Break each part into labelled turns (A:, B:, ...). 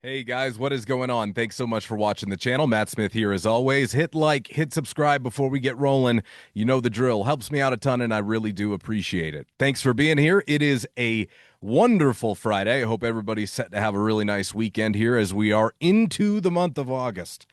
A: Hey guys, what is going on? Thanks so much for watching the channel. Matt Smith here as always. Hit like, hit subscribe before we get rolling. You know the drill. Helps me out a ton and I really do appreciate it. Thanks for being here. It is a wonderful Friday. I hope everybody's set to have a really nice weekend here as we are into the month of August.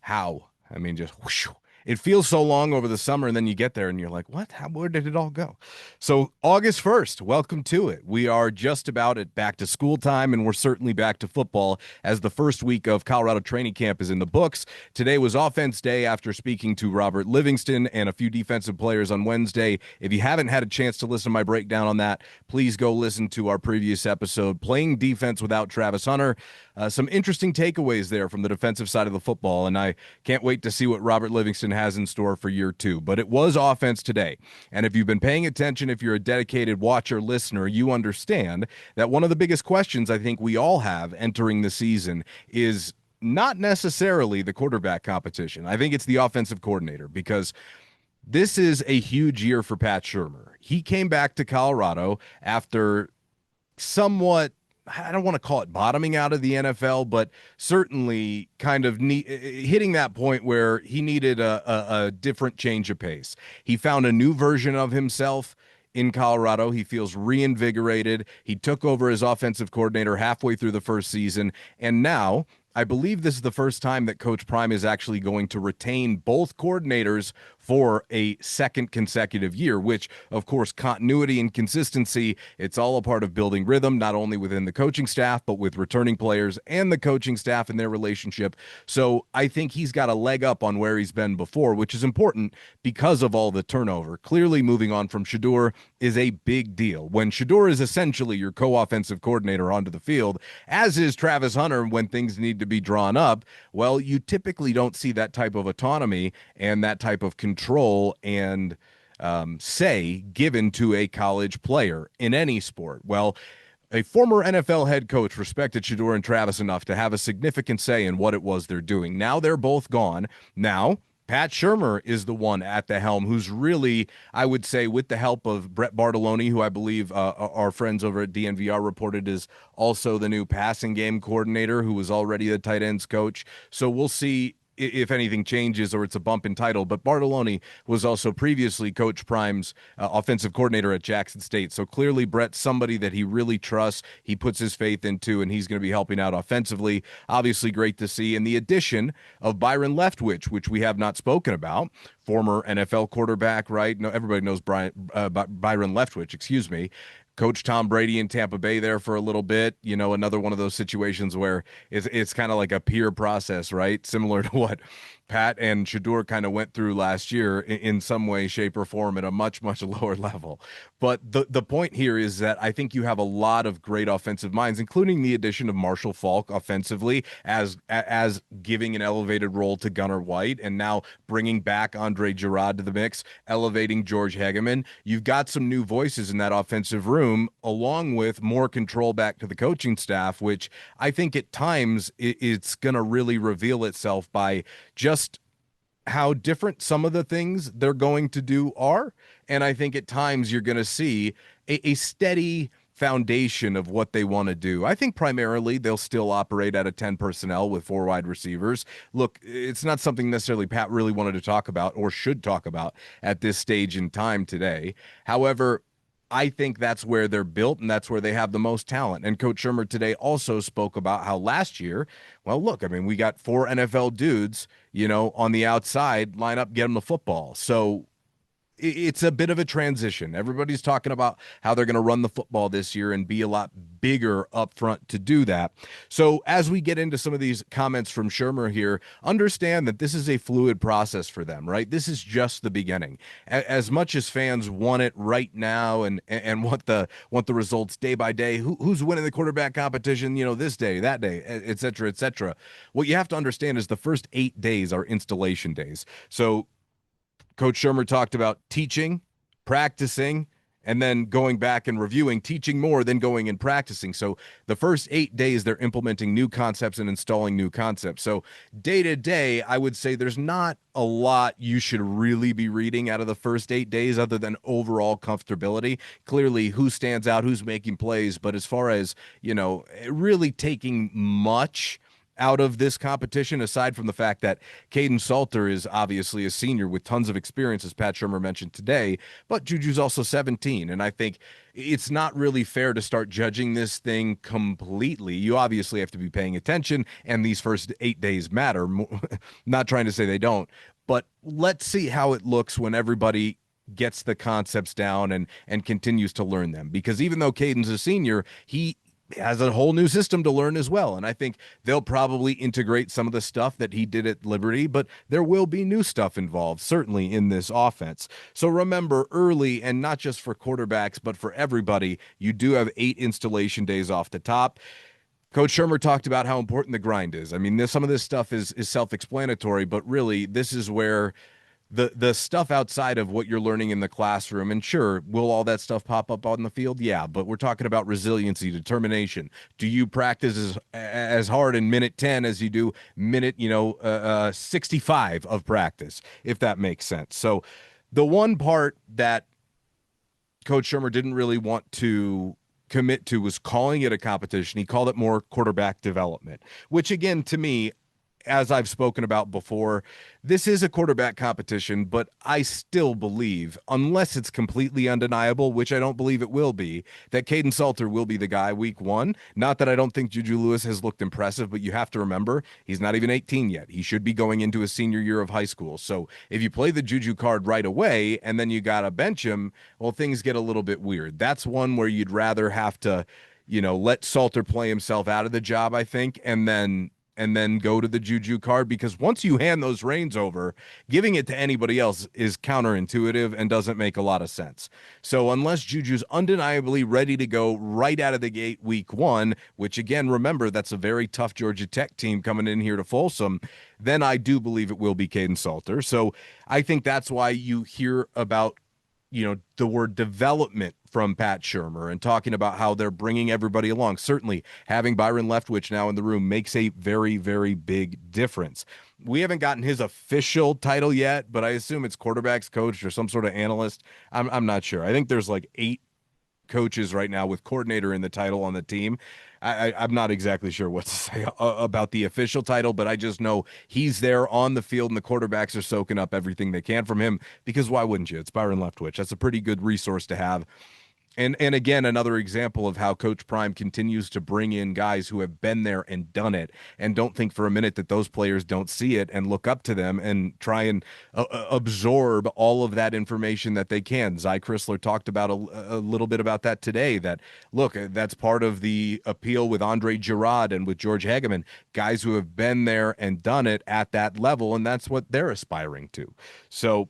A: How? I mean, just whoosh. It feels so long over the summer, and then you get there and you're like, what? Where did it all go? So, August 1st, welcome to it. We are just about at back to school time, and we're certainly back to football as the first week of Colorado training camp is in the books. Today was offense day after speaking to Robert Livingston and a few defensive players on Wednesday. If you haven't had a chance to listen to my breakdown on that, please go listen to our previous episode, Playing Defense Without Travis Hunter. Some interesting takeaways there from the defensive side of the football, and I can't wait to see what Robert Livingston has in store for year two. But it was offense today, and if you've been paying attention, if you're a dedicated watcher, listener, you understand that one of the biggest questions I think we all have entering the season is not necessarily the quarterback competition. I think it's the offensive coordinator, because this is a huge year for Pat Shurmur. He came back to Colorado after somewhat, I don't want to call it bottoming out of the NFL, but certainly kind of hitting that point where he needed a different change of pace. He found a new version of himself in Colorado. He feels reinvigorated. He took over as offensive coordinator halfway through the first season, and now I believe this is the first time that Coach Prime is actually going to retain both coordinators for a second consecutive year, which, of course, continuity and consistency, it's all a part of building rhythm, not only within the coaching staff, but with returning players and the coaching staff and their relationship. So I think he's got a leg up on where he's been before, which is important because of all the turnover. Clearly, moving on from Shedeur is a big deal. When Shedeur is essentially your co-offensive coordinator onto the field, as is Travis Hunter when things need to be drawn up, well, you typically don't see that type of autonomy and that type of control and say given to a college player in any sport. Well, a former NFL head coach respected Shedeur and Travis enough to have a significant say in what it was they're doing. Now they're both gone. Now Pat Shurmur is the one at the helm who's really, I would say, with the help of Brett Bartoloni, who I believe our friends over at DNVR reported is also the new passing game coordinator, who was already the tight ends coach. So we'll see if anything changes or it's a bump in title. But Bartoloni was also previously Coach Prime's offensive coordinator at Jackson State. So clearly Brett's somebody that he really trusts, he puts his faith into, and he's going to be helping out offensively. Obviously great to see. And the addition of Byron Leftwich, which we have not spoken about, former NFL quarterback, right? No, everybody knows Byron Leftwich, excuse me. Coach Tom Brady in Tampa Bay there for a little bit, you know, another one of those situations where it's kind of like a peer process, right? Similar to what Pat and Shedeur kind of went through last year in some way, shape, or form at a much, much lower level. But the point here is that I think you have a lot of great offensive minds, including the addition of Marshall Faulk offensively as giving an elevated role to Gunnar White, and now bringing back Andre Gerard to the mix, elevating George Hegeman. You've got some new voices in that offensive room, along with more control back to the coaching staff, which I think at times it's going to really reveal itself by just how different some of the things they're going to do are. And I think at times you're going to see a steady foundation of what they want to do. I think primarily they'll still operate at a 10 personnel with 4 wide receivers. Look, it's not something necessarily Pat really wanted to talk about or should talk about at this stage in time today. However, I think that's where they're built and that's where they have the most talent. And Coach Shurmur today also spoke about how last year, well, look, I mean, we got 4 NFL dudes, you know, on the outside, line up, get them the football. So it's a bit of a transition. Everybody's talking about how they're going to run the football this year and be a lot bigger up front to do that. So as we get into some of these comments from Shurmur here, understand that this is a fluid process for them, right? This is just the beginning. As much as fans want it right now and want the results day by day, who's winning the quarterback competition, you know, this day, that day, et cetera, et cetera. What you have to understand is the first 8 days are installation days. So Coach Shurmur talked about teaching, practicing, and then going back and reviewing, teaching more than going and practicing. So the first 8 days, they're implementing new concepts and installing new concepts. So day to day, I would say there's not a lot you should really be reading out of the first 8 days other than overall comfortability. Clearly, who stands out, who's making plays. But as far as, really taking much out of this competition, aside from the fact that Kaidon Salter is obviously a senior with tons of experience, as Pat Shurmur mentioned today, but JuJu's also 17. And I think it's not really fair to start judging this thing completely. You obviously have to be paying attention, and these first 8 days matter. Not trying to say they don't, but let's see how it looks when everybody gets the concepts down and continues to learn them. Because even though Kaidon's a senior, he has a whole new system to learn as well. And I think they'll probably integrate some of the stuff that he did at Liberty, but there will be new stuff involved, certainly in this offense. So remember early, and not just for quarterbacks, but for everybody, you do have 8 installation days off the top. Coach Shurmur talked about how important the grind is. I mean, some of this stuff is self-explanatory, but really this is where the stuff outside of what you're learning in the classroom, and sure, will all that stuff pop up on the field? Yeah, but we're talking about resiliency, determination. Do you practice as hard in minute 10 as you do minute 65 of practice, if that makes sense? So the one part that Coach Shurmur didn't really want to commit to was calling it a competition. He called it more quarterback development, which again, to me, as I've spoken about before, this is a quarterback competition, but I still believe, unless it's completely undeniable, which I don't believe it will be, that Kaidon Salter will be the guy week 1. Not that I don't think JuJu Lewis has looked impressive, but you have to remember, he's not even 18 yet. He should be going into his senior year of high school. So if you play the JuJu card right away and then you got to bench him, well, things get a little bit weird. That's one where you'd rather have to, let Salter play himself out of the job, I think, and then go to the JuJu card, because once you hand those reins over, giving it to anybody else is counterintuitive and doesn't make a lot of sense. So unless JuJu's undeniably ready to go right out of the gate week 1, which again, remember, that's a very tough Georgia Tech team coming in here to Folsom, then I do believe it will be Kaidon Salter. So I think that's why you hear about the word development from Pat Shurmur and talking about how they're bringing everybody along. Certainly having Byron Leftwich now in the room makes a very, very big difference. We haven't gotten his official title yet, but I assume it's quarterbacks coach or some sort of analyst. I'm not sure. I think there's like 8 coaches right now with coordinator in the title on the team. I'm not exactly sure what to say about the official title, but I just know he's there on the field and the quarterbacks are soaking up everything they can from him, because why wouldn't you? It's Byron Leftwich. That's a pretty good resource to have. And again, another example of how Coach Prime continues to bring in guys who have been there and done it, and don't think for a minute that those players don't see it and look up to them and try and absorb all of that information that they can. Crisler talked about a little bit about that today, that, look, that's part of the appeal with Andre Girard and with George Hageman, guys who have been there and done it at that level, and that's what they're aspiring to. So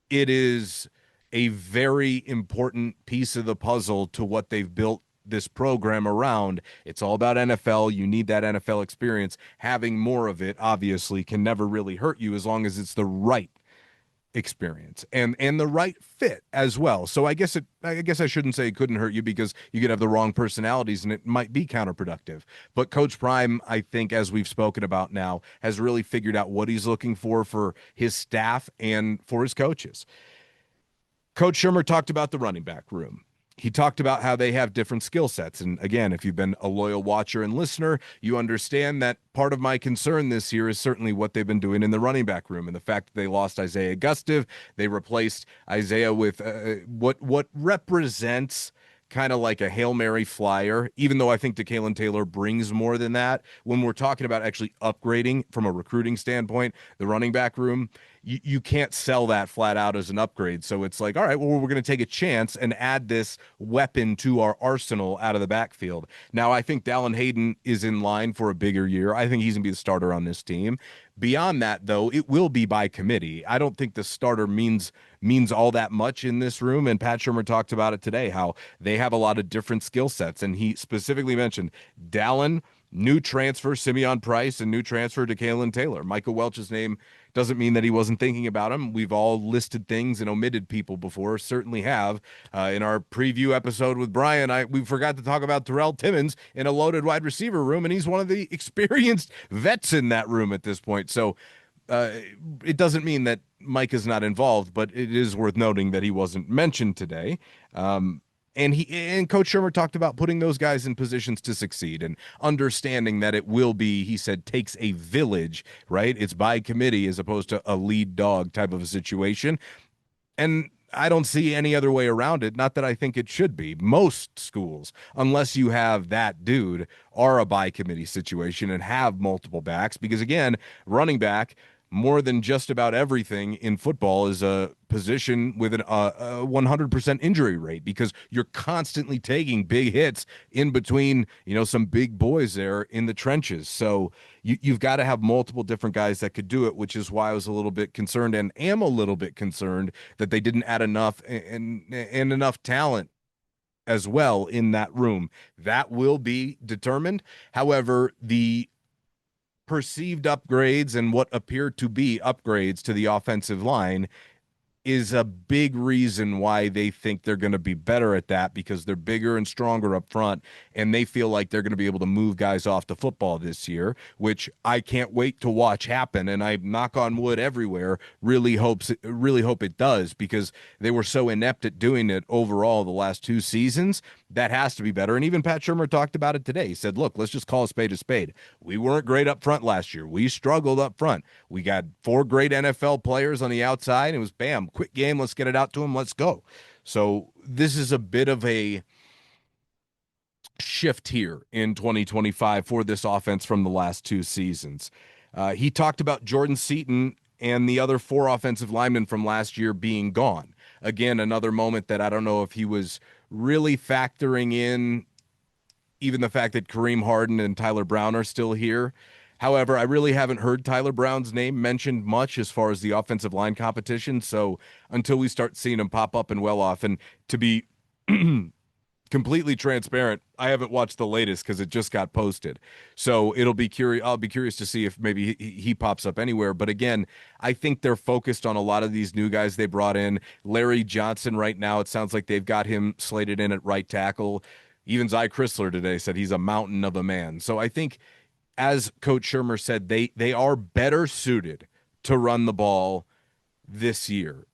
A: it is a very important piece of the puzzle to what they've built this program around. It's all about NFL. You need that NFL experience. Having more of it, obviously, can never really hurt you as long as it's the right experience and the right fit as well. So I guess I shouldn't say it couldn't hurt you, because you could have the wrong personalities and it might be counterproductive. But Coach Prime, I think, as we've spoken about now, has really figured out what he's looking for his staff and for his coaches. Coach Shurmur talked about the running back room. He talked about how they have different skill sets. And again, if you've been a loyal watcher and listener, you understand that part of my concern this year is certainly what they've been doing in the running back room, and the fact that they lost Isaiah Gustive. They replaced Isaiah with what represents kind of like a Hail Mary flyer, even though I think DeKalen Taylor brings more than that. When we're talking about actually upgrading from a recruiting standpoint, the running back room, you can't sell that flat out as an upgrade. So it's like, all right, well, we're going to take a chance and add this weapon to our arsenal out of the backfield. Now, I think Dallin Hayden is in line for a bigger year. I think he's going to be the starter on this team. Beyond that, though, it will be by committee. I don't think the starter means all that much in this room. And Pat Shurmur talked about it today, how they have a lot of different skill sets. And he specifically mentioned Dallin new transfer Simeon Price and new transfer to Kalen Taylor. Michael Welch's name doesn't mean that he wasn't thinking about him. We've all listed things and omitted people before, certainly have. In our preview episode with Brian, we forgot to talk about Terrell Timmons in a loaded wide receiver room, and he's one of the experienced vets in that room at this point. So it doesn't mean that Mike is not involved, but it is worth noting that he wasn't mentioned today. And Coach Shurmur talked about putting those guys in positions to succeed and understanding that it will be, he said, takes a village, right? It's by committee as opposed to a lead dog type of a situation. And I don't see any other way around it. Not that I think it should be. Most schools, unless you have that dude, are a by committee situation and have multiple backs. Because again, running back, more than just about everything in football, is a position with a 100% injury rate, because you're constantly taking big hits in between, some big boys there in the trenches. So you've got to have multiple different guys that could do it, which is why I was a little bit concerned and am a little bit concerned that they didn't add enough and enough talent as well in that room. That will be determined. However, the perceived upgrades and what appear to be upgrades to the offensive line is a big reason why they think they're going to be better at that, because they're bigger and stronger up front, and they feel like they're going to be able to move guys off the football this year, which I can't wait to watch happen. And I knock on wood everywhere, really hope it does, because they were so inept at doing it overall the last 2 seasons. That has to be better. And even Pat Shurmur talked about it today. He said, look, let's just call a spade a spade. We weren't great up front last year. We struggled up front. We got 4 great NFL players on the outside. It was bam, quick game. Let's get it out to them. Let's go. So this is a bit of a shift here in 2025 for this offense from the last 2 seasons. He talked about Jordan Seaton and the other 4 offensive linemen from last year being gone. Again, another moment that I don't know if he was really factoring in even the fact that Kareem Harden and Tyler Brown are still here. However, I really haven't heard Tyler Brown's name mentioned much as far as the offensive line competition. So until we start seeing him pop up and well off, and to be completely transparent, I haven't watched the latest because it just got posted. So I'll be curious to see if maybe he pops up anywhere. But again, I think they're focused on a lot of these new guys they brought in. Larry Johnson right now, it sounds like they've got him slated in at right tackle. Even Zy Crisler today said he's a mountain of a man. So I think, as Coach Shurmur said, they are better suited to run the ball this year.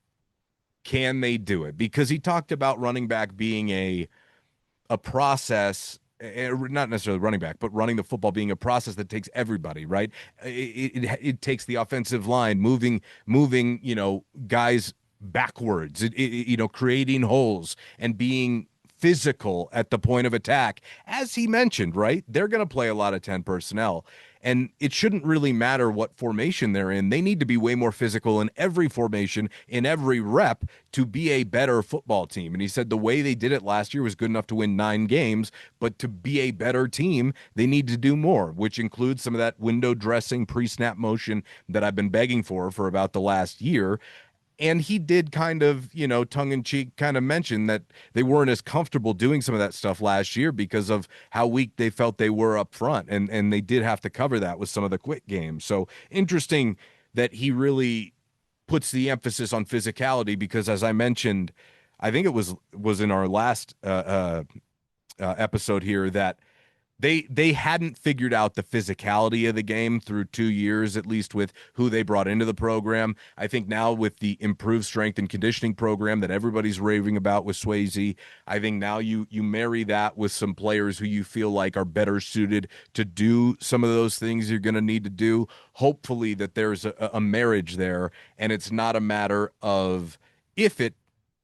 A: Can they do it? Because he talked about running back being a process, not necessarily running back, but running the football being a process that takes everybody, right? It takes the offensive line moving, guys backwards, creating holes and being physical at the point of attack. As he mentioned, right? They're going to play a lot of 10 personnel, and it shouldn't really matter what formation they're in. They need to be way more physical in every formation, in every rep, to be a better football team. And he said the way they did it last year was good enough to win 9 games, but to be a better team, they need to do more, which includes some of that window dressing, pre-snap motion that I've been begging for about the last year. And he did kind of, tongue-in-cheek kind of mention that they weren't as comfortable doing some of that stuff last year because of how weak they felt they were up front. And they did have to cover that with some of the quick games. So interesting that he really puts the emphasis on physicality, because as I mentioned, I think it was in our last episode here, that they hadn't figured out the physicality of the game through 2 years, at least with who they brought into the program. I think now with the improved strength and conditioning program that everybody's raving about with Swayze, I think now you marry that with some players who you feel like are better suited to do some of those things you're going to need to do. Hopefully that there's a marriage there, and it's not a matter of if it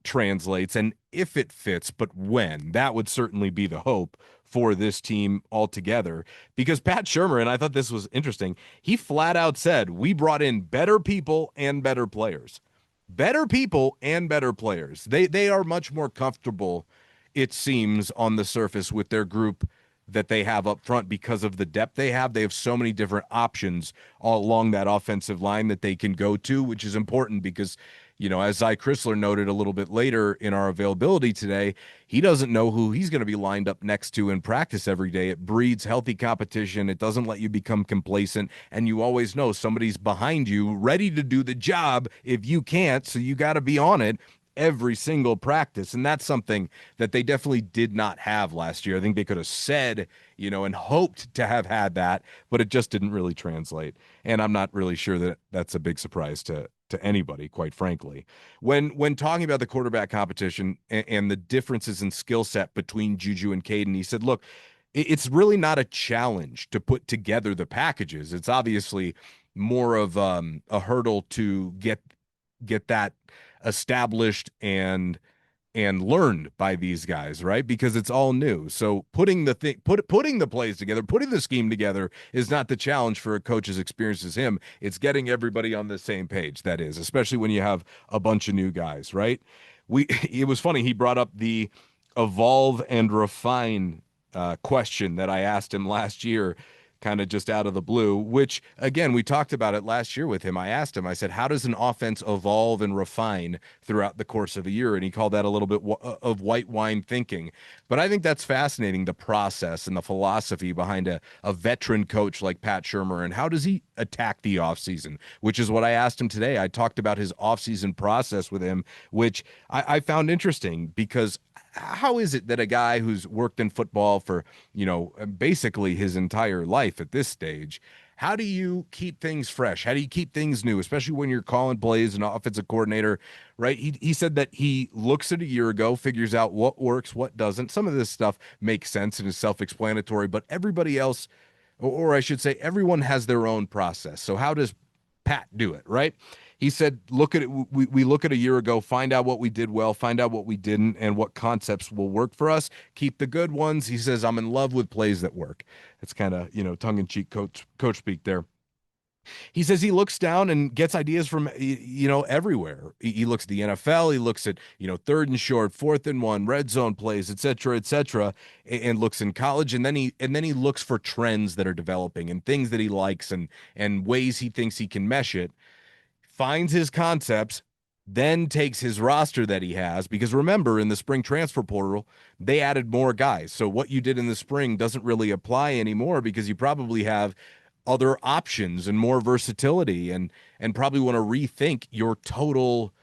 A: translates and if it fits, but when. That would certainly be the hope for this team altogether, because Pat Shurmur, and I thought this was interesting, he flat out said, we brought in better people and better players. Better people and better players. They are much more comfortable, it seems, on the surface with their group that they have up front because of the depth they have. They have so many different options all along that offensive line that they can go to, which is important because as Crisler noted a little bit later in our availability today, he doesn't know who he's going to be lined up next to in practice every day. It breeds healthy competition. It doesn't let you become complacent, and you always know somebody's behind you ready to do the job if you can't, so you got to be on it every single practice. And that's something that they definitely did not have last year. I think they could have said, and hoped to have had that, but it just didn't really translate. And I'm not really sure that that's a big surprise to anybody, quite frankly. When talking about the quarterback competition and the differences in skill set between JuJu and Kaidon, he said, look, it's really not a challenge to put together the packages. It's obviously more of a hurdle to get that established and learned by these guys, right? Because it's all new. So putting the plays together, putting the scheme together is not the challenge for a coach as experienced as him. It's getting everybody on the same page. That is, especially when you have a bunch of new guys, right? It was funny. He brought up the evolve and refine question that I asked him last year, kind of just out of the blue, which again, we talked about it last year with him. I asked him, I said, how does an offense evolve and refine throughout the course of a year? And he called that a little bit of white wine thinking. But I think that's fascinating, the process and the philosophy behind a veteran coach like Pat Shurmur. And how does he attack the offseason, which is what I asked him today. I talked about his offseason process with him, which I found interesting, because how is it that a guy who's worked in football for, basically his entire life at this stage, how do you keep things fresh? How do you keep things new, especially when you're calling plays and offensive coordinator, right? He said that he looks at a year ago, figures out what works, what doesn't. Some of this stuff makes sense and is self-explanatory, but everybody else, or I should say everyone has their own process. So how does Pat do it, right? He said, look at it. We look at a year ago, find out what we did well, find out what we didn't, and what concepts will work for us. Keep the good ones. He says, I'm in love with plays that work. It's kind of, tongue-in-cheek coach speak there. He says he looks down and gets ideas from, everywhere. He looks at the NFL. He looks at, third and short, fourth and one, red zone plays, et cetera, and looks in college. And then he looks for trends that are developing and things that he likes and ways he thinks he can mesh it. Finds his concepts, then takes his roster that he has, because remember, in the spring transfer portal, they added more guys. So what you did in the spring doesn't really apply anymore, because you probably have other options and more versatility, and probably want to rethink your total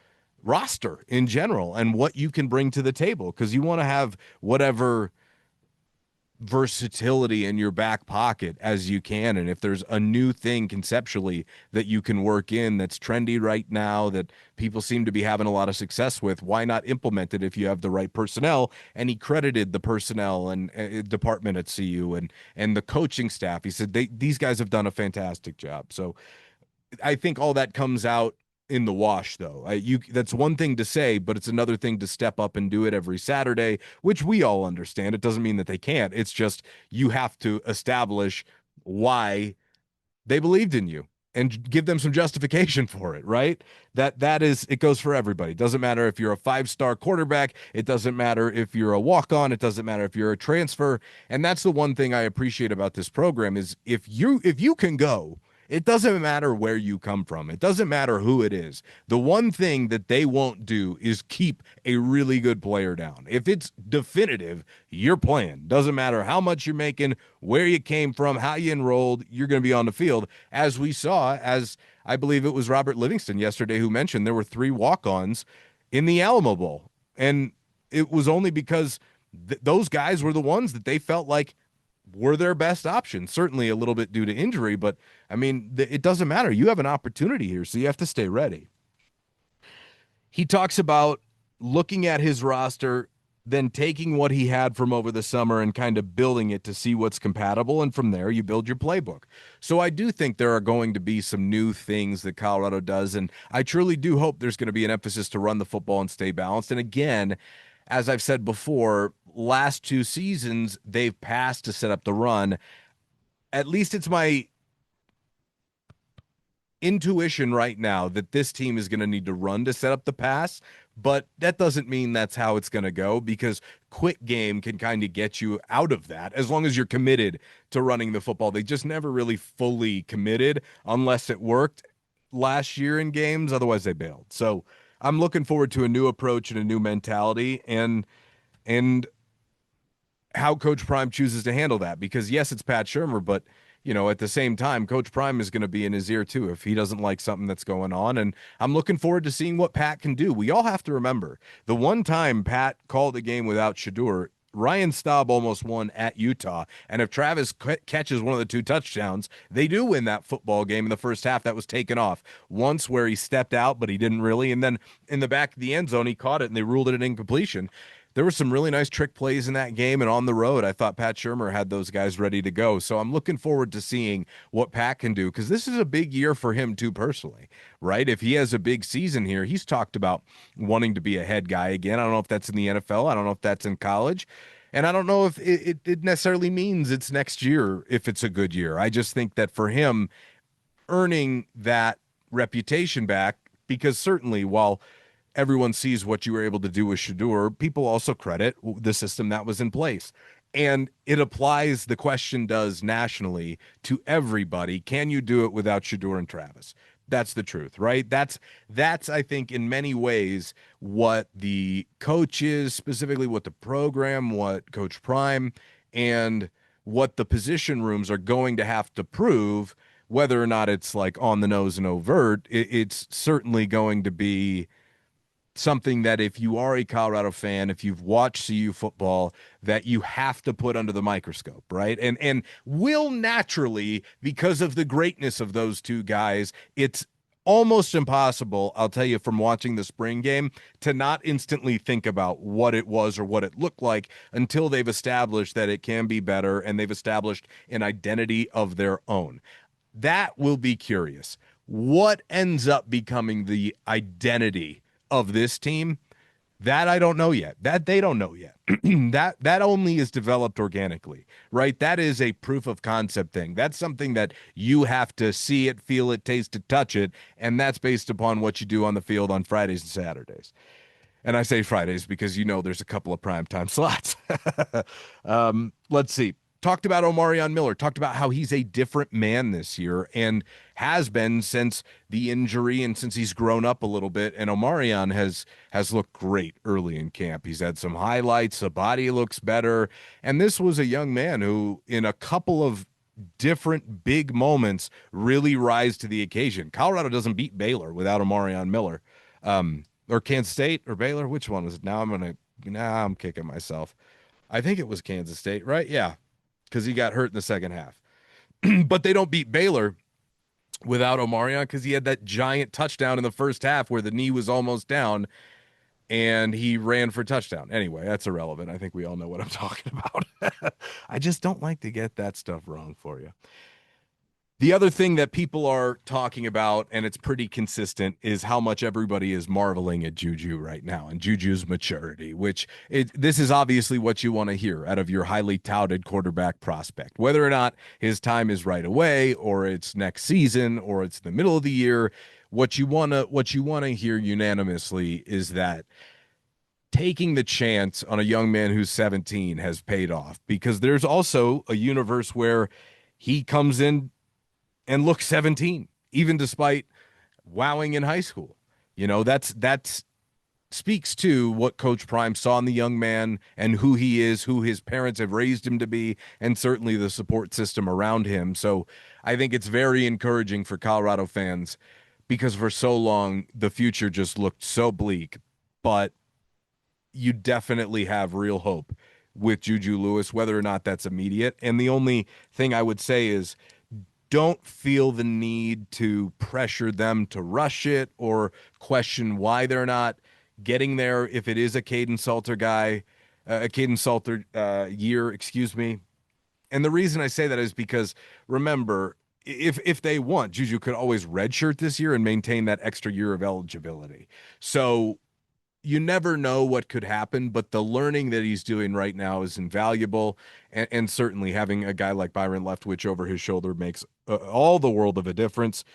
A: roster in general and what you can bring to the table, because you want to have whatever versatility in your back pocket as you can. And if there's a new thing conceptually that you can work in that's trendy right now, that people seem to be having a lot of success with, why not implement it if you have the right personnel? And he credited the personnel and department at CU and the coaching staff. He said these guys have done a fantastic job. So I think all that comes out in the wash, though. That's one thing to say, but it's another thing to step up and do it every Saturday, which we all understand. It doesn't mean that they can't. It's just you have to establish why they believed in you and give them some justification for it, right? That is, it goes for everybody. It doesn't matter if you're a 5-star quarterback. It doesn't matter if you're a walk-on. It doesn't matter if you're a transfer. And that's the one thing I appreciate about this program is if you can go, it doesn't matter where you come from. It doesn't matter who it is. The one thing that they won't do is keep a really good player down. If it's definitive, you're playing. Doesn't matter how much you're making, where you came from, how you enrolled, you're going to be on the field. As we saw, as I believe it was Robert Livingston yesterday who mentioned, there were 3 walk-ons in the Alamo Bowl. And it was only because those guys were the ones that they felt like were their best option, certainly a little bit due to injury, but I mean, it doesn't matter. You have an opportunity here, so you have to stay ready. He talks about looking at his roster, then taking what he had from over the summer and kind of building it to see what's compatible, and from there you build your playbook. So I do think there are going to be some new things that Colorado does, and I truly do hope there's going to be an emphasis to run the football and stay balanced. And again, as I've said before, last 2 seasons, they've passed to set up the run. At least it's my intuition right now that this team is going to need to run to set up the pass, but that doesn't mean that's how it's going to go, because quick game can kind of get you out of that as long as you're committed to running the football. They just never really fully committed unless it worked last year in games. Otherwise, they bailed. So I'm looking forward to a new approach and a new mentality, and how Coach Prime chooses to handle that. Because yes, it's Pat Shurmur, but at the same time, Coach Prime is going to be in his ear too if he doesn't like something that's going on. And I'm looking forward to seeing what Pat can do. We all have to remember the one time Pat called a game without Shedeur, Ryan Staub almost won at Utah. And if Travis catches one of the 2 touchdowns, they do win that football game in the first half that was taken off. Once where he stepped out, but he didn't really. And then in the back of the end zone, he caught it and they ruled it an incompletion. There were some really nice trick plays in that game, and on the road, I thought Pat Shurmur had those guys ready to go. So I'm looking forward to seeing what Pat can do, because this is a big year for him too personally, right? If he has a big season here, he's talked about wanting to be a head guy again. I don't know if that's in the NFL. I don't know if that's in college. And I don't know if it necessarily means it's next year if it's a good year. I just think that for him, earning that reputation back, because certainly while everyone sees what you were able to do with Shedeur, people also credit the system that was in place. And it applies, the question does nationally to everybody. Can you do it without Shedeur and Travis? That's the truth, right? That's I think in many ways what the coaches, specifically what the program, what Coach Prime, and what the position rooms are going to have to prove, whether or not it's like on the nose and overt. It's certainly going to be something that if you are a Colorado fan, if you've watched CU football, that you have to put under the microscope, right? And will naturally, because of the greatness of those 2 guys, it's almost impossible, I'll tell you from watching the spring game, to not instantly think about what it was or what it looked like until they've established that it can be better and they've established an identity of their own. That will be curious. What ends up becoming the identity of this team, that I don't know yet. That they don't know yet. that only is developed organically, right? That is a proof of concept thing. That's something that you have to see it, feel it, taste it, touch it, and that's based upon what you do on the field on Fridays and Saturdays. And I say Fridays because there's a couple of primetime slots. Let's see. Talked about Omarion Miller, talked about how he's a different man this year and has been since the injury and since he's grown up a little bit. And Omarion has looked great early in camp. He's had some highlights. The body looks better. And this was a young man who, in a couple of different big moments, really rise to the occasion. Colorado doesn't beat Baylor without Omarion Miller, or Kansas State or Baylor. Which one was it? Now I'm kicking myself. I think it was Kansas State, right? Yeah. Because he got hurt in the second half. But they don't beat Baylor without Omarion, because he had that giant touchdown in the first half where the knee was almost down and he ran for a touchdown. Anyway, that's irrelevant. I think we all know what I'm talking about. I just don't like to get that stuff wrong for you. The other thing that people are talking about, and it's pretty consistent, is how much everybody is marveling at JuJu right now and JuJu's maturity, this is obviously what you want to hear out of your highly touted quarterback prospect. Whether or not his time is right away or it's next season or it's the middle of the year, what you want to hear unanimously is that taking the chance on a young man who's 17 has paid off, because there's also a universe where he comes in and look 17, even despite wowing in high school. That's speaks to what Coach Prime saw in the young man and who he is, who his parents have raised him to be, and certainly the support system around him. So I think it's very encouraging for Colorado fans, because for so long, the future just looked so bleak, but you definitely have real hope with JuJu Lewis, whether or not that's immediate. And the only thing I would say is, don't feel the need to pressure them to rush it or question why they're not getting there. If it is a Kaidon Salter year, excuse me. And the reason I say that is because, remember, if they want, JuJu could always redshirt this year and maintain that extra year of eligibility. So you never know what could happen, but the learning that he's doing right now is invaluable. And certainly having a guy like Byron Leftwich over his shoulder makes all the world of a difference.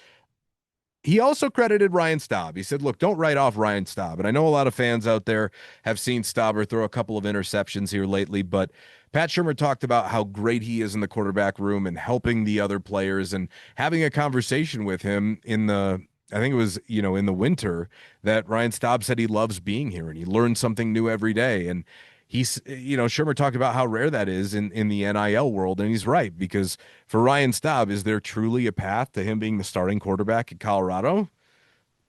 A: He also credited Ryan Staub. He said, look, don't write off Ryan Staub. And I know a lot of fans out there have seen Stauber throw a couple of interceptions here lately, but Pat Shurmur talked about how great he is in the quarterback room and helping the other players, and having a conversation with him in the I think it was, in the winter that Ryan Staub said he loves being here and he learns something new every day. And Shurmur talked about how rare that is in the NIL world. And he's right, because for Ryan Staub, is there truly a path to him being the starting quarterback at Colorado?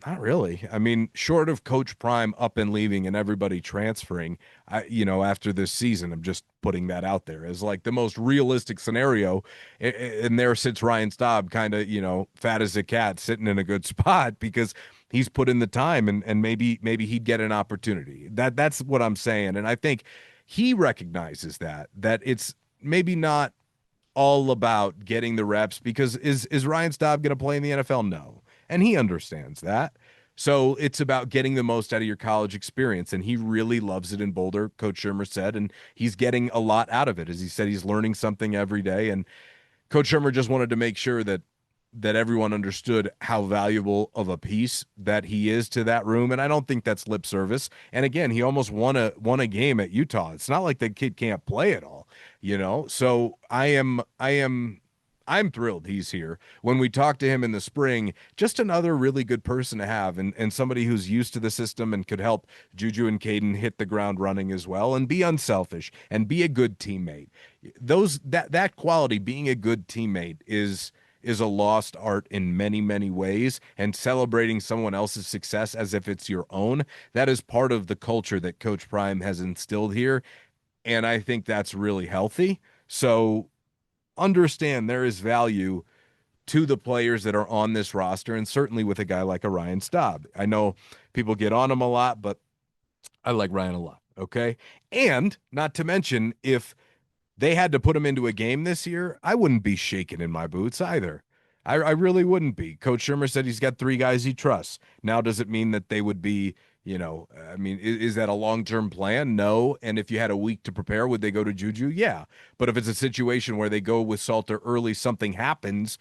A: Not really. I mean, short of Coach Prime up and leaving and everybody transferring, after this season, I'm just putting that out there as like the most realistic scenario. And there sits Ryan Staub, kind of, fat as a cat, sitting in a good spot because he's put in the time, and maybe he'd get an opportunity. That's what I'm saying. And I think he recognizes that it's maybe not all about getting the reps, because is Ryan Staub going to play in the NFL? No. And he understands that. So it's about getting the most out of your college experience. And he really loves it in Boulder, Coach Shurmur said, and he's getting a lot out of it. As he said, he's learning something every day. And Coach Shurmur just wanted to make sure that everyone understood how valuable of a piece that he is to that room. And I don't think that's lip service. And again, he almost won a game at Utah. It's not like the kid can't play at all, So I'm thrilled he's here. When we talked to him in the spring, just another really good person to have, and somebody who's used to the system and could help JuJu and Kaidon hit the ground running as well, and be unselfish and be a good teammate. That quality, being a good teammate, is a lost art in many, many ways, and celebrating someone else's success as if it's your own, that is part of the culture that Coach Prime has instilled here, and I think that's really healthy. So understand there is value to the players that are on this roster, and certainly with a guy like a Ryan Staub. I know people get on him a lot, but I like Ryan a lot, okay? And not to mention, if they had to put him into a game this year, I wouldn't be shaking in my boots either. I really wouldn't be. Coach Shurmur said he's got 3 guys he trusts. Now, does it mean that they would be, is that a long-term plan? No. And if you had a week to prepare, would they go to JuJu? Yeah. But if it's a situation where they go with Salter early, something happens,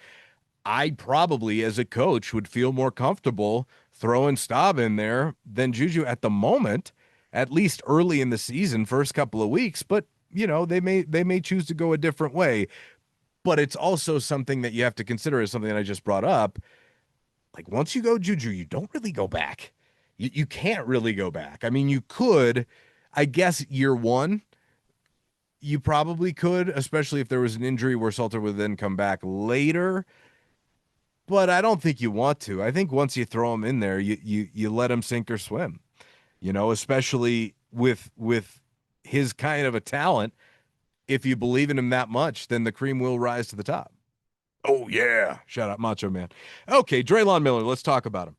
A: I probably, as a coach, would feel more comfortable throwing Staub in there than JuJu at the moment, at least early in the season, first couple of weeks. But they may choose to go a different way. But it's also something that you have to consider, as something that I just brought up. Like, once you go JuJu, you don't really go back. You can't really go back. I mean, you could, I guess, year one, you probably could, especially if there was an injury where Salter would then come back later. But I don't think you want to. I think once you throw him in there, you let him sink or swim. Especially with his kind of a talent. If you believe in him that much, then the cream will rise to the top. Oh, yeah. Shout out Macho Man. Okay, Draylon Miller. Let's talk about him.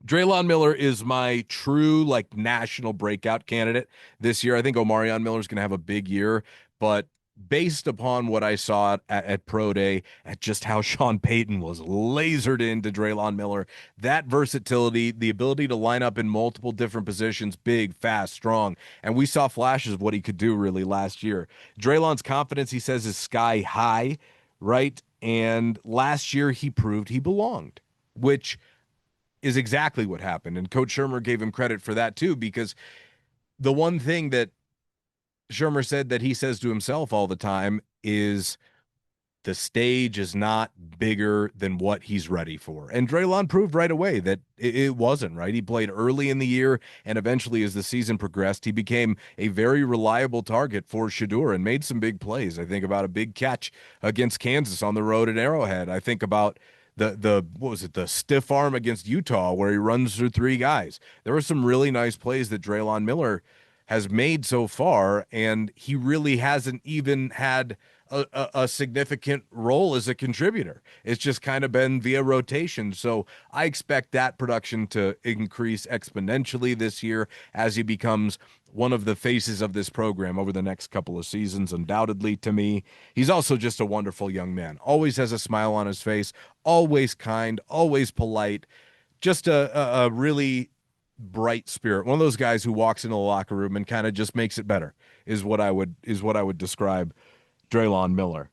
A: Draylon Miller is my true, national breakout candidate this year. I think Omarion Miller is going to have a big year, but based upon what I saw at Pro Day, at just how Sean Payton was lasered into Draylon Miller, that versatility, the ability to line up in multiple different positions, big, fast, strong, and we saw flashes of what he could do really last year. Draylon's confidence, he says, is sky high, right? And last year he proved he belonged, which is exactly what happened. And Coach Shurmur gave him credit for that too, because the one thing that Shurmur said that he says to himself all the time is the stage is not bigger than what he's ready for. And Drelon proved right away that it wasn't, right? He played early in the year, and eventually as the season progressed, he became a very reliable target for Shedeur and made some big plays. I think about a big catch against Kansas on the road at Arrowhead. I think about the stiff arm against Utah where he runs through 3 guys. There were some really nice plays that Draylon Miller has made so far, and he really hasn't even had a significant role as a contributor. It's just kind of been via rotation. So I expect that production to increase exponentially this year as he becomes one of the faces of this program over the next couple of seasons, undoubtedly. To me, he's also just a wonderful young man. Always has a smile on his face, always kind, always polite, just a really bright spirit. One of those guys who walks into the locker room and kind of just makes it better is what I would describe Draylon Miller.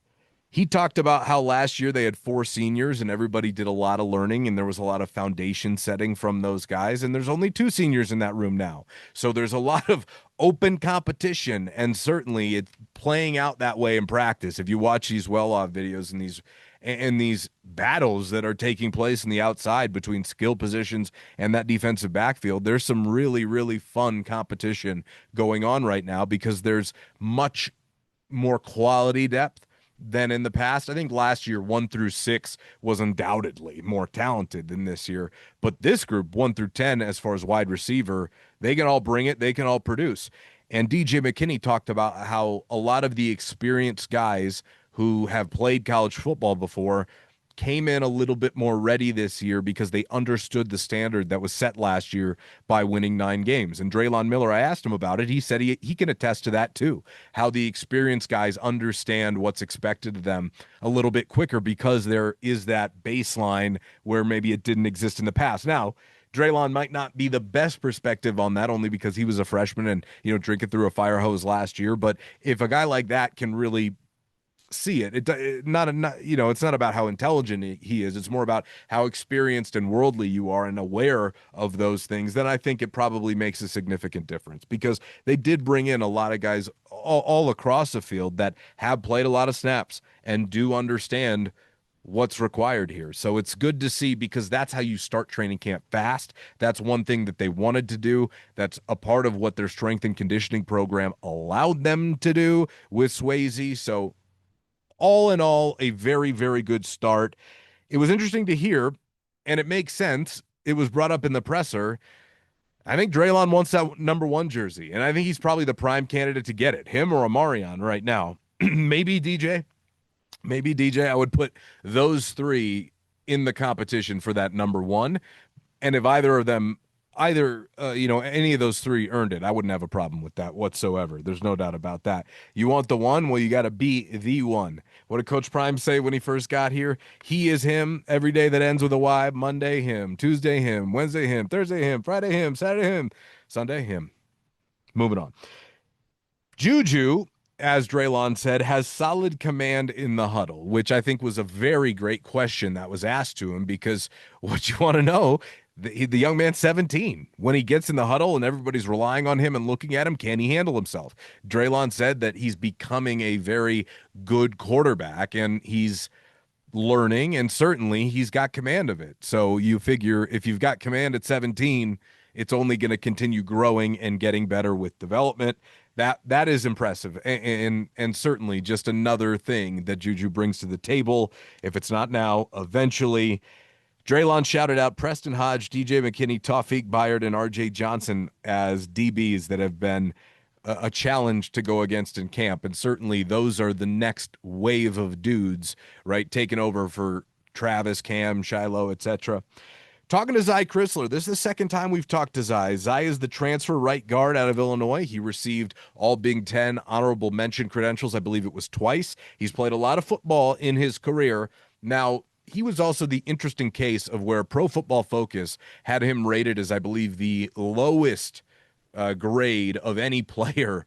A: He talked about how last year they had 4 seniors and everybody did a lot of learning and there was a lot of foundation setting from those guys. And there's only 2 seniors in that room now. So there's a lot of open competition, and certainly it's playing out that way in practice. If you watch these well-off videos and these and these battles that are taking place in the outside between skill positions and that defensive backfield. There's some really, really fun competition going on right now because there's much more quality depth than in the past. I think last year 1 through 6 was undoubtedly more talented than this year, but this group 1 through 10, as far as wide receiver, they can all bring it, they can all produce. And DJ McKinney talked about how a lot of the experienced guys who have played college football before came in a little bit more ready this year because they understood the standard that was set last year by winning 9 games. And Draylon Miller, I asked him about it. He said he can attest to that too, how the experienced guys understand what's expected of them a little bit quicker because there is that baseline where maybe it didn't exist in the past. Now, Drelon might not be the best perspective on that only because he was a freshman and, drinking through a fire hose last year. But if a guy like that can really see it, it's not about how intelligent he is. It's more about how experienced and worldly you are and aware of those things. Then I think it probably makes a significant difference because they did bring in a lot of guys all across the field that have played a lot of snaps and do understand what's required here. So it's good to see because that's how you start training camp fast. That's one thing that they wanted to do. That's a part of what their strength and conditioning program allowed them to do with Swayze. So all in all, a very, very good start. It was interesting to hear, and it makes sense. It was brought up in the presser. I think Drelon wants that number 1 jersey, and I think he's probably the prime candidate to get it, him or Amarion right now. Maybe DJ. I would put those 3 in the competition for that number 1. And if any of those 3 earned it, I wouldn't have a problem with that whatsoever. There's no doubt about that. You want the 1? Well, you got to be the 1. What did Coach Prime say when he first got here? He is him every day that ends with a Y. Monday, him. Tuesday, him. Wednesday, him. Thursday, him. Friday, him. Saturday, him. Sunday, him. Moving on. JuJu, as Draylon said, has solid command in the huddle, which I think was a very great question that was asked to him because what you want to know, the young man's 17. When he gets in the huddle and everybody's relying on him and looking at him, can he handle himself? Draylon said that he's becoming a very good quarterback and he's learning, and certainly he's got command of it. So you figure if you've got command at 17, it's only going to continue growing and getting better with development. That is impressive, and certainly just another thing that JuJu brings to the table. If it's not now, eventually. Drelon shouted out Preston Hodge, DJ McKinney, Tawfiq Byard, and RJ Johnson as DBs that have been a challenge to go against in camp. And certainly those are the next wave of dudes, right, taking over for Travis, Cam, Shiloh, etc. Talking to Zy Crisler, this is the second time we've talked to Zy. Zy is the transfer right guard out of Illinois. He received all Big Ten honorable mention credentials. I believe it was twice. He's played a lot of football in his career. Now, he was also the interesting case of where Pro Football Focus had him rated as, I believe, the lowest grade of any player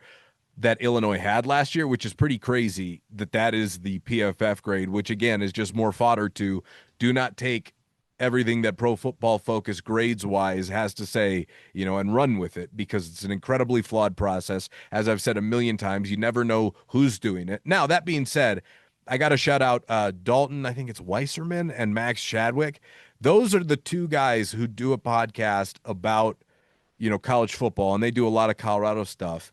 A: that Illinois had last year, which is pretty crazy that is the PFF grade, which, again, is just more fodder to do not take everything that Pro Football Focus grades-wise has to say, and run with it because it's an incredibly flawed process. As I've said a million times, you never know who's doing it. Now, that being said, I got to shout out Dalton, I think it's Weisserman, and Max Chadwick. Those are the 2 guys who do a podcast about, college football, and they do a lot of Colorado stuff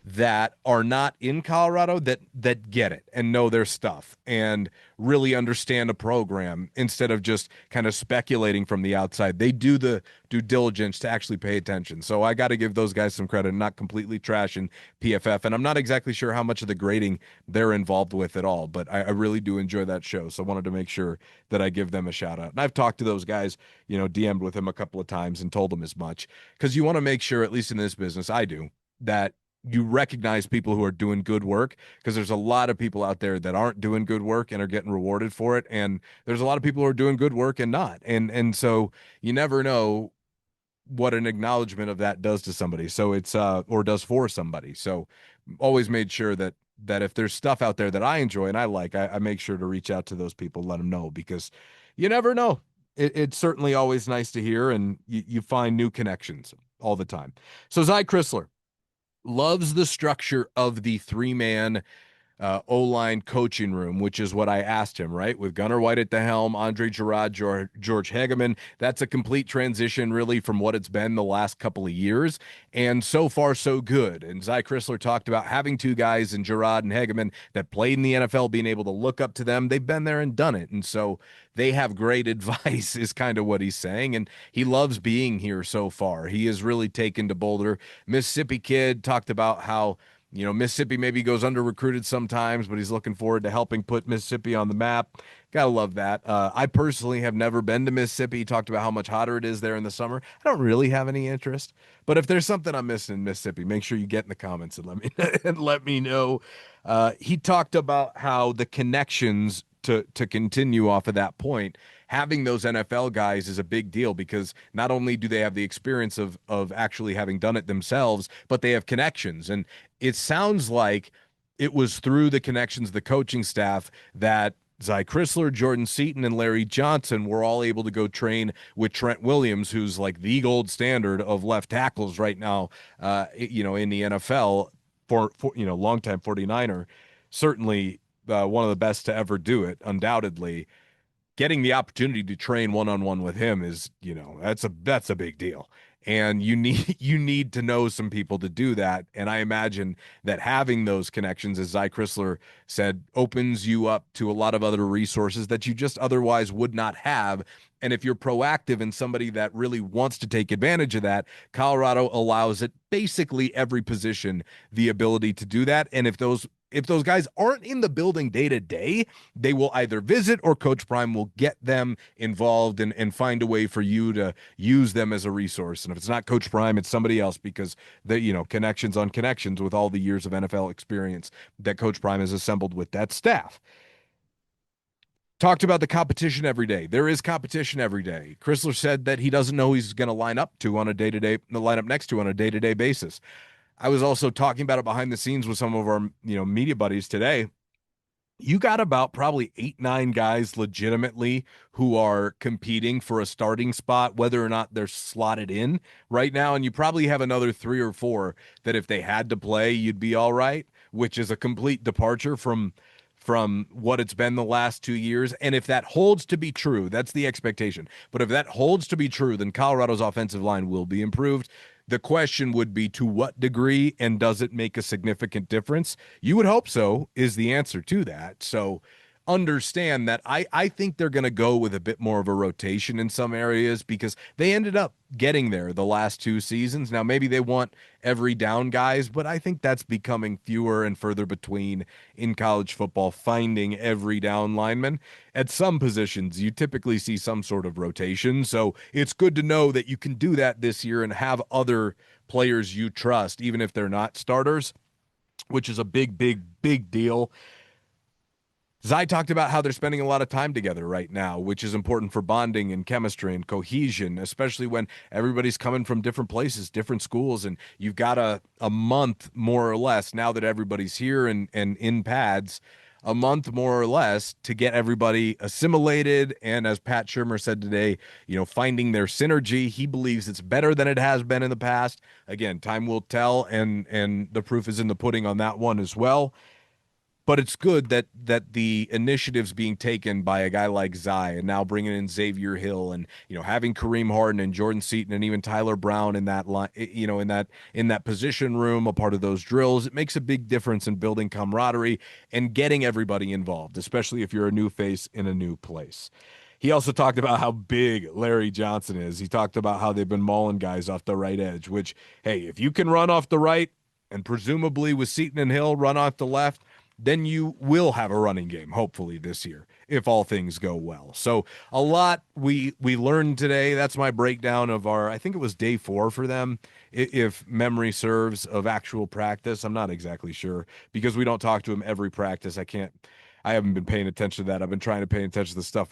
A: that are not in Colorado that get it and know their stuff and really understand a program instead of just kind of speculating from the outside. They do the due diligence to actually pay attention. So I got to give those guys some credit, not completely trashing PFF. And I'm not exactly sure how much of the grading they're involved with at all, but I really do enjoy that show. So I wanted to make sure that I give them a shout out. And I've talked to those guys, DM'd with them a couple of times and told them as much because you want to make sure, at least in this business, I do, that you recognize people who are doing good work because there's a lot of people out there that aren't doing good work and are getting rewarded for it. And there's a lot of people who are doing good work and not. And so you never know what an acknowledgement of that does to somebody. So it's, or does for somebody. So always made sure that if there's stuff out there that I enjoy and I like, I make sure to reach out to those people, let them know because you never know. It's certainly always nice to hear and you find new connections all the time. So Zy Crisler loves the structure of the 3-man O-line coaching room, which is what I asked him, right? With Gunnar White at the helm, Andre Gerard, George Hageman. That's a complete transition, really, from what it's been the last couple of years. And so far, so good. And Zy Crisler talked about having two guys in Gerard and Hageman that played in the NFL, being able to look up to them. They've been there and done it. And so they have great advice, is kind of what he's saying. And he loves being here so far. He has really taken to Boulder. Mississippi kid talked about how Mississippi maybe goes under recruited sometimes, but he's looking forward to helping put Mississippi on the map. Gotta love that. I personally have never been to Mississippi. He talked about how much hotter it is there in the summer. I don't really have any interest, but if there's something I'm missing in Mississippi, make sure you get in the comments and let me know. He talked about how the connections to continue off of that point, having those NFL guys is a big deal because not only do they have the experience of actually having done it themselves, but they have connections. And it sounds like it was through the connections of the coaching staff that Zy Crisler, Jordan Seaton, and Larry Johnson were all able to go train with Trent Williams, who's like the gold standard of left tackles right now, in the NFL for longtime 49er, certainly one of the best to ever do it, undoubtedly. Getting the opportunity to train one-on-one with him is, that's a big deal. And you need to know some people to do that. And I imagine that having those connections, as Zy Crisler said, opens you up to a lot of other resources that you just otherwise would not have. And if you're proactive and somebody that really wants to take advantage of that, Colorado allows it basically every position the ability to do that. And if those guys aren't in the building day to day, they will either visit or Coach Prime will get them involved and find a way for you to use them as a resource. And if it's not Coach Prime, it's somebody else because connections on connections with all the years of NFL experience that Coach Prime has assembled with that staff. Talked about the competition every day. There is competition every day. Crisler said that he doesn't know who he's going to line up next to on a day-to-day basis. I was also talking about it behind the scenes with some of our, media buddies today. You got about probably 8-9 guys legitimately who are competing for a starting spot, whether or not they're slotted in right now. And you probably have another 3 or 4 that if they had to play, you'd be all right, which is a complete departure from what it's been the last 2 years. And if that holds to be true, that's the expectation. But if that holds to be true, then Colorado's offensive line will be improved. The question would be to what degree, and does it make a significant difference? You would hope so, is the answer to that. So understand that I think they're going to go with a bit more of a rotation in some areas because they ended up getting there the last 2 seasons. Now, maybe they want every down guys, but I think that's becoming fewer and further between in college football, finding every down lineman. At some positions, you typically see some sort of rotation. So it's good to know that you can do that this year and have other players you trust, even if they're not starters, which is a big, big, big deal. Zy talked about how they're spending a lot of time together right now, which is important for bonding and chemistry and cohesion, especially when everybody's coming from different places, different schools, and you've got a month more or less now that everybody's here and in pads, a month more or less to get everybody assimilated. And as Pat Shurmur said today, finding their synergy. He believes it's better than it has been in the past. Again, time will tell, and the proof is in the pudding on that one as well. But it's good that the initiative's being taken by a guy like Zy, and now bringing in Xavier Hill, and having Kareem Harden and Jordan Seaton and even Tyler Brown in that line, in that position room, a part of those drills. It makes a big difference in building camaraderie and getting everybody involved, especially if you're a new face in a new place. He also talked about how big Larry Johnson is. He talked about how they've been mauling guys off the right edge, which, hey, if you can run off the right and presumably with Seaton and Hill run off the left, then you will have a running game, hopefully, this year, if all things go well. So a lot we learned today. That's my breakdown of I think it was day 4 for them, if memory serves, of actual practice. I'm not exactly sure because we don't talk to them every practice. I haven't been paying attention to that. I've been trying to pay attention to the stuff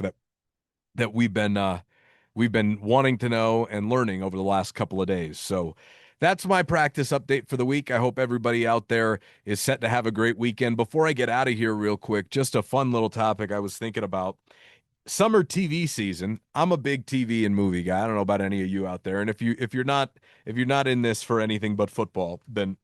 A: that we've been wanting to know and learning over the last couple of days. So that's my practice update for the week. I hope everybody out there is set to have a great weekend. Before I get out of here real quick, just a fun little topic I was thinking about. Summer TV season. I'm a big TV and movie guy. I don't know about any of you out there. And if you're not in this for anything but football, then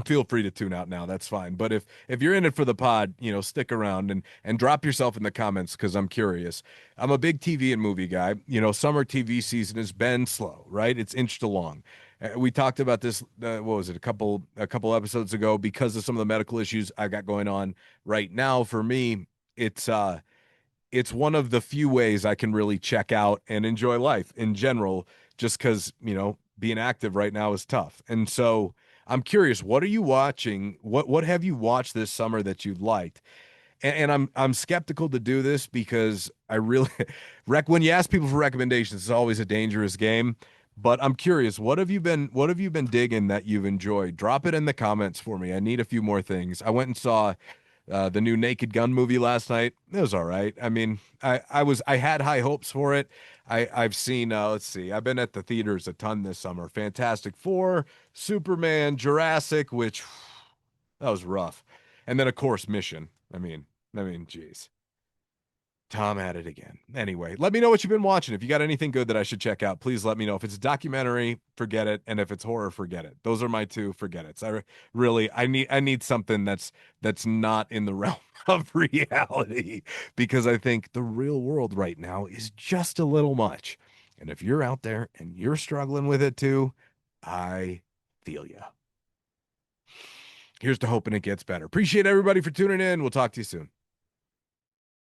A: feel free to tune out now. That's fine. But if you're in it for the pod, stick around and drop yourself in the comments because I'm curious. I'm a big TV and movie guy. Summer TV season has been slow, right? It's inched along. We talked about this. What was it? A couple episodes ago because of some of the medical issues I got going on right now. For me, it's one of the few ways I can really check out and enjoy life in general, just because, being active right now is tough. And so I'm curious, what are you watching? What have you watched this summer that you liked? And I'm skeptical to do this because I really when you ask people for recommendations, it's always a dangerous game. But I'm curious, what have you been digging that you've enjoyed? Drop it in the comments for me. I need a few more things. I went and saw the new Naked Gun movie last night. It was all right. I mean, I had high hopes for it. I've seen let's see, I've been at the theaters a ton this summer. Fantastic Four, Superman, Jurassic, which that was rough. And then of course Mission. Geez. Tom at it again. Anyway, let me know what you've been watching. If you got anything good that I should check out, please let me know. If it's a documentary, forget it, and if it's horror, forget it. Those are my two forget it. I need something that's not in the realm of reality because I think the real world right now is just a little much. And if you're out there and you're struggling with it too, I feel you. Here's to hoping it gets better. Appreciate everybody for tuning in. We'll talk to you soon.